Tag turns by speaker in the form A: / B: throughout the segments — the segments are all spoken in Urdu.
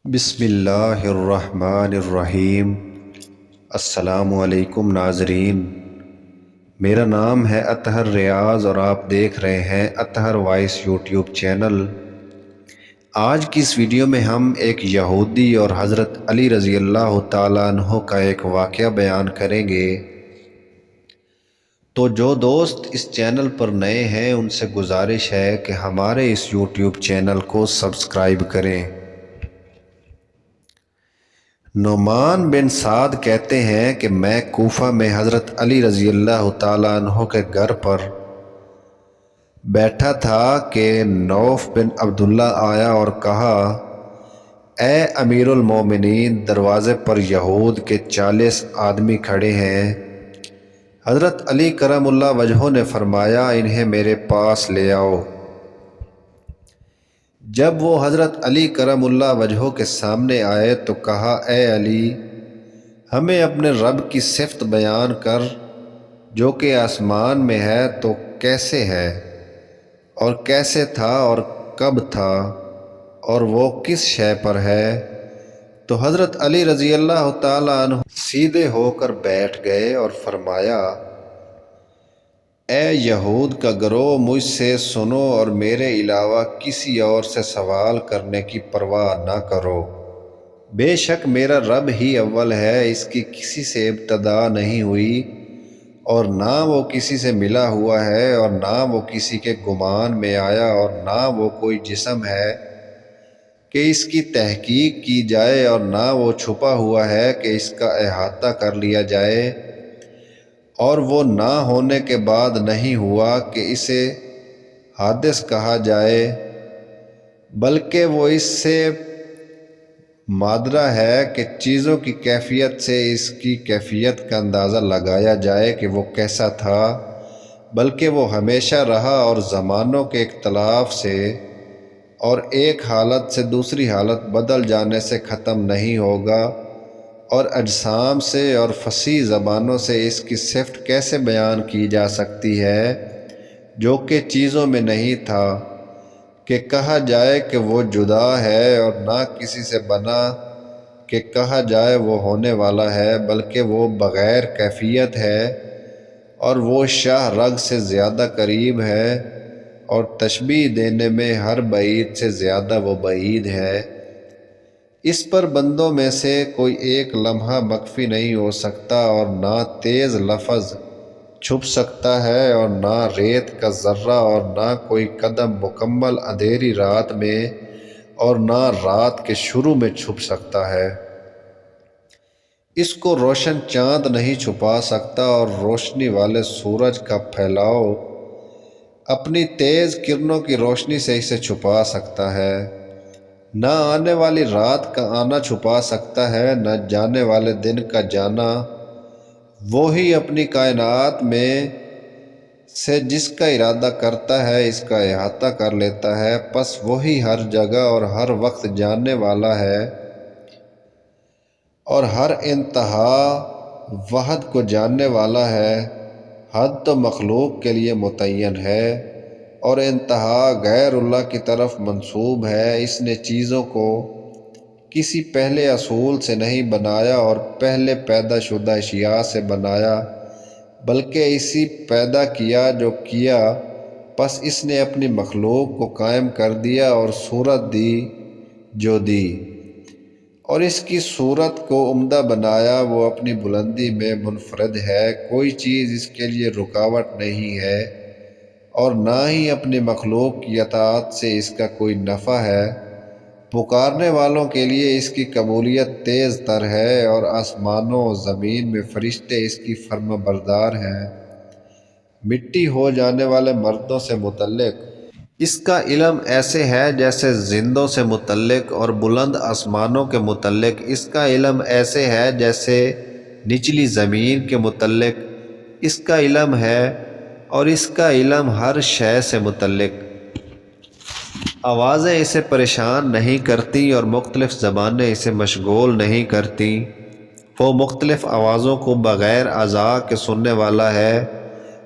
A: بسم اللہ الرحمن الرحیم۔ السلام علیکم ناظرین، میرا نام ہے اطہر ریاض اور آپ دیکھ رہے ہیں اطہر وائس یوٹیوب چینل۔ آج کی اس ویڈیو میں ہم ایک یہودی اور حضرت علی رضی اللہ تعالیٰ عنہ کا ایک واقعہ بیان کریں گے۔ تو جو دوست اس چینل پر نئے ہیں ان سے گزارش ہے کہ ہمارے اس یوٹیوب چینل کو سبسکرائب کریں۔ نعمان بن سعد کہتے ہیں کہ میں کوفہ میں حضرت علی رضی اللہ تعالیٰ عنہ کے گھر پر بیٹھا تھا کہ نوف بن عبداللہ آیا اور کہا، اے امیر المومنین، دروازے پر یہود کے 40 آدمی کھڑے ہیں۔ حضرت علی کرم اللہ وجہہ نے فرمایا، انہیں میرے پاس لے آؤ۔ جب وہ حضرت علی کرم اللہ وجہہ کے سامنے آئے تو کہا، اے علی، ہمیں اپنے رب کی صفت بیان کر جو کہ آسمان میں ہے تو کیسے ہے اور کیسے تھا اور کب تھا اور وہ کس شے پر ہے؟ تو حضرت علی رضی اللہ تعالیٰ عنہ سیدھے ہو کر بیٹھ گئے اور فرمایا، اے یہود کا گروہ، مجھ سے سنو اور میرے علاوہ کسی اور سے سوال کرنے کی پرواہ نہ کرو۔ بے شک میرا رب ہی اول ہے، اس کی کسی سے ابتدا نہیں ہوئی اور نہ وہ کسی سے ملا ہوا ہے اور نہ وہ کسی کے گمان میں آیا اور نہ وہ کوئی جسم ہے کہ اس کی تحقیق کی جائے اور نہ وہ چھپا ہوا ہے کہ اس کا احاطہ کر لیا جائے، اور وہ نہ ہونے کے بعد نہیں ہوا کہ اسے حادث کہا جائے، بلکہ وہ اس سے مادرہ ہے کہ چیزوں کی کیفیت سے اس کی کیفیت کا اندازہ لگایا جائے کہ وہ کیسا تھا، بلکہ وہ ہمیشہ رہا اور زمانوں کے اختلاف سے اور ایک حالت سے دوسری حالت بدل جانے سے ختم نہیں ہوگا، اور اجسام سے اور فصیح زبانوں سے اس کی صفت کیسے بیان کی جا سکتی ہے جو کہ چیزوں میں نہیں تھا کہ کہا جائے کہ وہ جدا ہے، اور نہ کسی سے بنا کہ کہا جائے وہ ہونے والا ہے، بلکہ وہ بغیر کیفیت ہے اور وہ شاہ رگ سے زیادہ قریب ہے اور تشبیہ دینے میں ہر بعید سے زیادہ وہ بعید ہے۔ اس پر بندوں میں سے کوئی ایک لمحہ مخفی نہیں ہو سکتا اور نہ تیز لفظ چھپ سکتا ہے اور نہ ریت کا ذرہ اور نہ کوئی قدم مکمل اندھیری رات میں اور نہ رات کے شروع میں چھپ سکتا ہے۔ اس کو روشن چاند نہیں چھپا سکتا اور روشنی والے سورج کا پھیلاؤ اپنی تیز کرنوں کی روشنی سے اسے چھپا سکتا ہے۔ نہ آنے والی رات کا آنا چھپا سکتا ہے، نہ جانے والے دن کا جانا۔ وہی اپنی کائنات میں سے جس کا ارادہ کرتا ہے اس کا احاطہ کر لیتا ہے، پس وہی ہر جگہ اور ہر وقت جاننے والا ہے اور ہر انتہا وحد کو جاننے والا ہے۔ حد تو مخلوق کے لیے متعین ہے اور انتہا غیر اللہ کی طرف منسوب ہے۔ اس نے چیزوں کو کسی پہلے اصول سے نہیں بنایا اور پہلے پیدا شدہ اشیاء سے بنایا، بلکہ اسی پیدا کیا جو کیا، پس اس نے اپنی مخلوق کو قائم کر دیا اور صورت دی جو دی، اور اس کی صورت کو عمدہ بنایا۔ وہ اپنی بلندی میں منفرد ہے، کوئی چیز اس کے لیے رکاوٹ نہیں ہے اور نہ ہی اپنی مخلوق کی اطاعت سے اس کا کوئی نفع ہے۔ پکارنے والوں کے لیے اس کی قبولیت تیز تر ہے اور آسمانوں و زمین میں فرشتے اس کی فرما بردار ہیں۔ مٹی ہو جانے والے مردوں سے متعلق اس کا علم ایسے ہے جیسے زندوں سے متعلق، اور بلند آسمانوں کے متعلق اس کا علم ایسے ہے جیسے نچلی زمین کے متعلق اس کا علم ہے، اور اس کا علم ہر شے سے متعلق۔ آوازیں اسے پریشان نہیں کرتی اور مختلف زبانیں اسے مشغول نہیں کرتی۔ وہ مختلف آوازوں کو بغیر اعضاء کے سننے والا ہے۔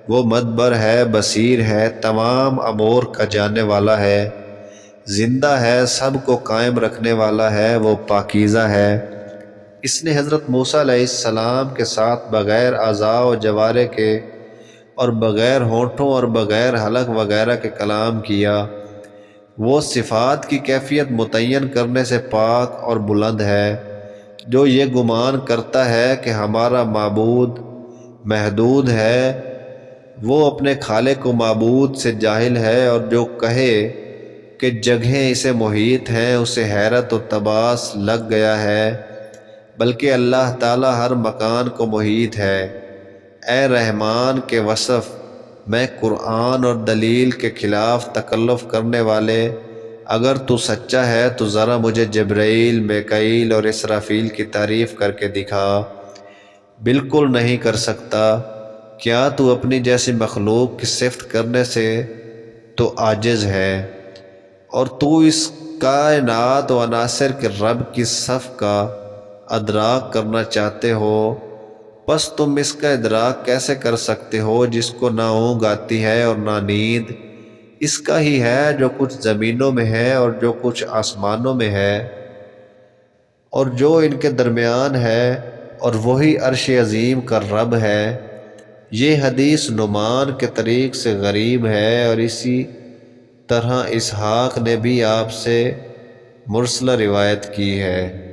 A: وہ مدبر ہے، بصیر ہے، تمام امور کا جاننے والا ہے۔ زندہ ہے، سب کو قائم رکھنے والا ہے، وہ پاکیزہ ہے۔ اس نے حضرت موسیٰ علیہ السلام کے ساتھ بغیر اعضاء و جوارح کے اور بغیر ہونٹوں اور بغیر حلق وغیرہ کے کلام کیا۔ وہ صفات کی کیفیت متعین کرنے سے پاک اور بلند ہے۔ جو یہ گمان کرتا ہے کہ ہمارا معبود محدود ہے، وہ اپنے خالق و معبود سے جاہل ہے، اور جو کہے کہ جگہیں اسے محیط ہیں، اسے حیرت و تباس لگ گیا ہے، بلکہ اللہ تعالیٰ ہر مکان کو محیط ہے۔ اے رحمان کے وصف، میں قرآن اور دلیل کے خلاف تکلف کرنے والے، اگر تو سچا ہے تو ذرا مجھے جبرائیل، میکائیل اور اسرافیل کی تعریف کر کے دکھا۔ بالکل نہیں کر سکتا۔ کیا تو اپنی جیسی مخلوق کی صفت کرنے سے تو عاجز ہے، اور تو اس کائنات و عناصر کے رب کی صف کا ادراک کرنا چاہتے ہو، پس تم اس کا ادراک کیسے کر سکتے ہو جس کو نہ اونگ آتی ہے اور نہ نیند؟ اس کا ہی ہے جو کچھ زمینوں میں ہے اور جو کچھ آسمانوں میں ہے اور جو ان کے درمیان ہے، اور وہی عرش عظیم کا رب ہے۔ یہ حدیث نعمان کے طریق سے غریب ہے، اور اسی طرح اسحاق نے بھی آپ سے مرسلہ روایت کی ہے۔